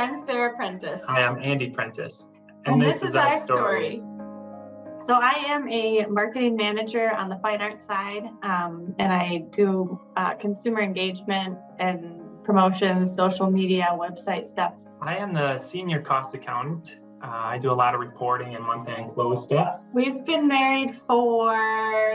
I'm Sara Prentice. I am Andy Prentice. And this is our story. So I am a marketing manager on the fine arts side, and I do consumer engagement and promotions, social media, website stuff. I am the senior cost accountant. I do a lot of reporting and month-end close stuff. We've been married for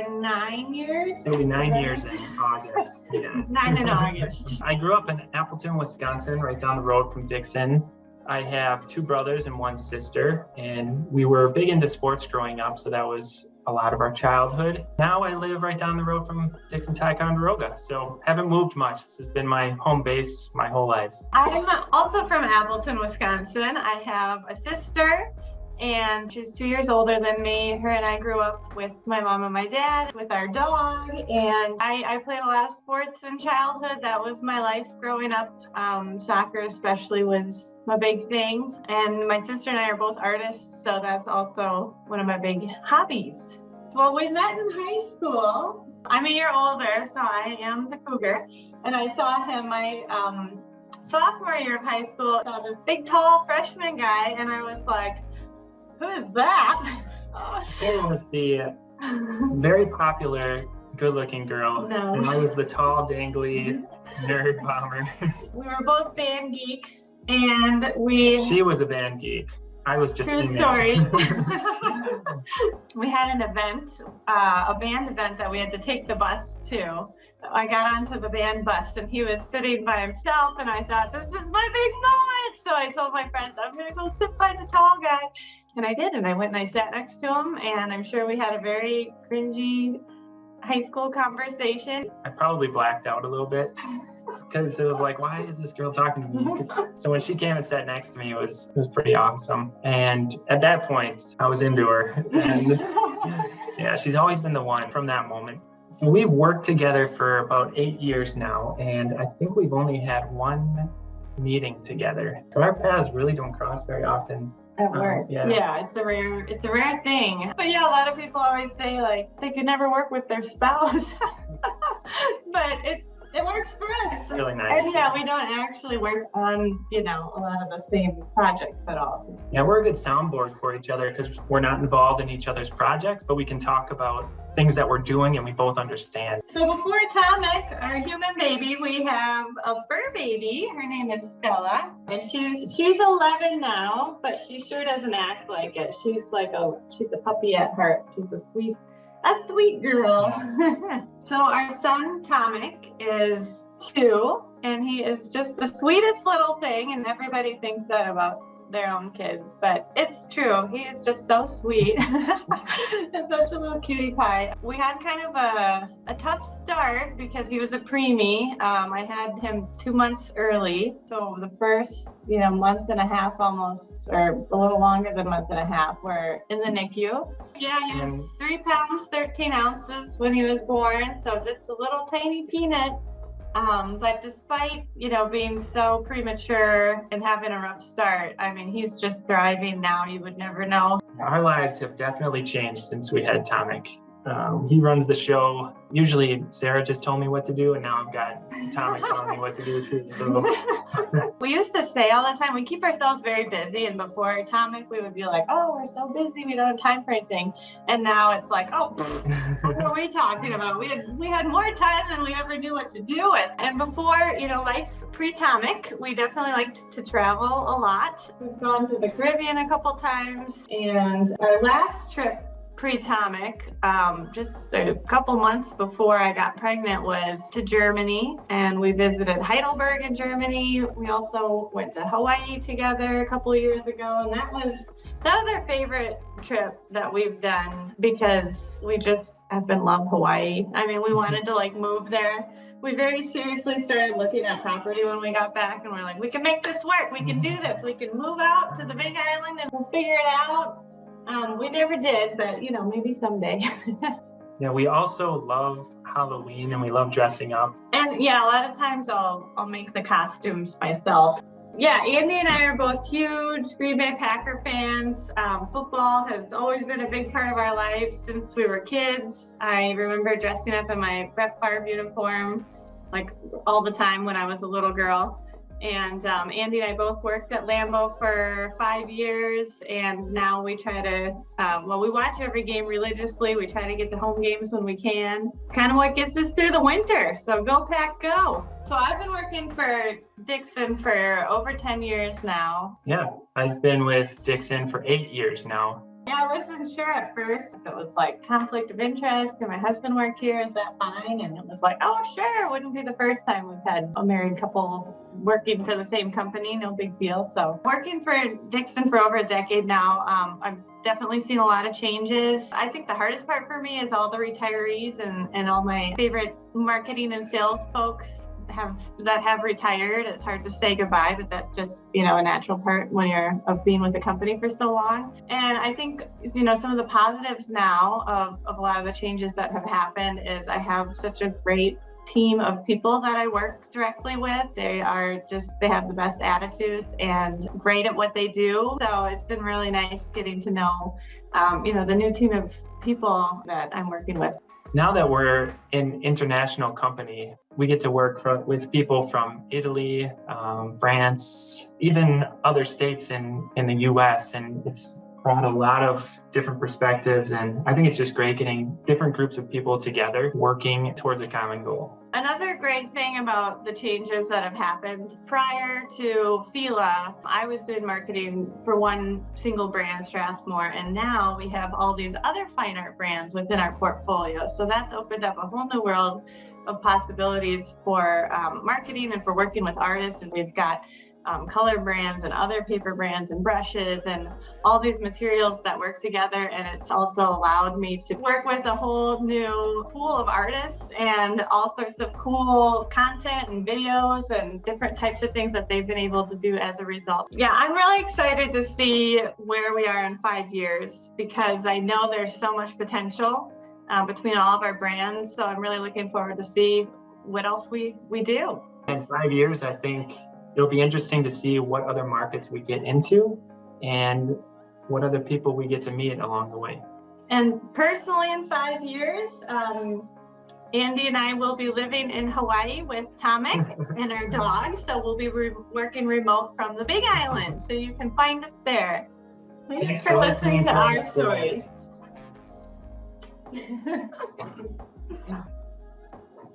9 years. It'll be 9 years in August. Yeah. 9 in August. I grew up in Appleton, Wisconsin, right down the road from Dixon. I have 2 brothers and 1 sister, and we were big into sports growing up, so that was a lot of our childhood. Now I live right down the road from Dixon Ticonderoga, so haven't moved much. This has been my home base my whole life. I'm also from Appleton, Wisconsin. I have a sister, and she's 2 years older than me. Her and I grew up with my mom and my dad, with our dog, and I played a lot of sports in childhood. That was my life growing up. Soccer especially was my big thing, and my sister and I are both artists, so that's also one of my big hobbies. Well, we met in high school. I'm a year older, so I am the cougar, and I saw him my sophomore year of high school. I saw this big, tall freshman guy, and I was like, who is that? She was the very popular, good-looking girl, No. and I was the tall, dangly nerd bomber. We were both band geeks, and She was a band geek. I was just true in there. story. We had an event, a band event that we had to take the bus to. I got onto the band bus, and he was sitting by himself, and I thought, this is my big moment. So I told my friends, I'm gonna go sit by the tall guy. And I did, and I went and I sat next to him, and I'm sure we had a very cringy high school conversation. I probably blacked out a little bit because it was like, why is this girl talking to me? So when she came and sat next to me, it was pretty awesome. And at that point, I was into her. And yeah, she's always been the one from that moment. So we've worked together for about 8 years now, and I think we've only had 1 meeting together. So our paths really don't cross very often. At work. Yeah, it's a rare thing. But yeah, a lot of people always say like they could never work with their spouse. But it works for us. It's really nice. And yeah, we don't actually work on, a lot of the same projects at all. Yeah, we're a good soundboard for each other because we're not involved in each other's projects, but we can talk about things that we're doing and we both understand. So before Tomic, our human baby, we have a fur baby. Her name is Stella, and she's 11 now, but she sure doesn't act like it. She's a puppy at heart. She's a sweet girl. So our son Tomic is 2, and he is just the sweetest little thing, and everybody thinks that about their own kids, but it's true. He is just so sweet. And such a little cutie pie. We had kind of a tough start because he was a preemie. I had him 2 months early. So the first, month and a half almost, or a little longer than a month and a half, were in the NICU. Yeah, he was 3 pounds, 13 ounces when he was born. So just a little tiny peanut. But despite, being so premature and having a rough start, he's just thriving now. You would never know. Our lives have definitely changed since we had Tomic. He runs the show. Usually Sarah just told me what to do, and now I've got Tomic telling me what to do too. So we used to say all the time, we keep ourselves very busy, and before Tomic we would be like, oh, we're so busy, we don't have time for anything. And now it's like, oh, what are we talking about? We had more time than we ever knew what to do with. And before, life pre-Tomic, we definitely liked to travel a lot. We've gone to the Caribbean a couple times, and our last trip pre-Tomic, just a couple months before I got pregnant, was to Germany, and we visited Heidelberg in Germany. We also went to Hawaii together a couple of years ago, and that was our favorite trip that we've done because we just have been love Hawaii. We wanted to move there. We very seriously started looking at property when we got back, and we're like, we can make this work. We can do this. We can move out to the big island and we'll figure it out. We never did, but maybe someday. Yeah, we also love Halloween and we love dressing up. And yeah, a lot of times I'll make the costumes myself. Yeah, Andy and I are both huge Green Bay Packer fans. Football has always been a big part of our lives since we were kids. I remember dressing up in my Brett Favre uniform all the time when I was a little girl. And Andy and I both worked at Lambeau for 5 years, and now we try to, we watch every game religiously. We try to get to home games when we can. Kind of what gets us through the winter. So go Pack, go. So I've been working for Dixon for over 10 years now. Yeah, I've been with Dixon for 8 years now. Yeah, I wasn't sure at first if it was like conflict of interest. And my husband worked here, is that fine? And it was like, oh, sure. It wouldn't be the first time we've had a married couple working for the same company. No big deal. So working for Dixon for over a decade now, I've definitely seen a lot of changes. I think the hardest part for me is all the retirees and all my favorite marketing and sales folks that have retired. It's hard to say goodbye, but that's just, a natural part when you're of being with the company for so long. And I think, some of the positives now of a lot of the changes that have happened is I have such a great team of people that I work directly with. They have the best attitudes and great at what they do. So it's been really nice getting to know, the new team of people that I'm working with. Now that we're an international company, we get to work with people from Italy, France, even other states in the US, and it's brought a lot of different perspectives, and I think it's just great getting different groups of people together working towards a common goal. Another great thing about the changes that have happened prior to Fila, I was doing marketing for one single brand, Strathmore, and now we have all these other fine art brands within our portfolio. So that's opened up a whole new world of possibilities for marketing and for working with artists. And we've got color brands and other paper brands and brushes and all these materials that work together. And it's also allowed me to work with a whole new pool of artists and all sorts of cool content and videos and different types of things that they've been able to do as a result. Yeah, I'm really excited to see where we are in 5 years because I know there's so much potential between all of our brands. So I'm really looking forward to see what else we do. In 5 years, I think it'll be interesting to see what other markets we get into and what other people we get to meet along the way. And personally, in 5 years, Andy and I will be living in Hawaii with Tomek and our dog. So we'll be working remote from the Big Island. So you can find us there. Thanks for listening to our story.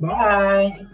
Bye.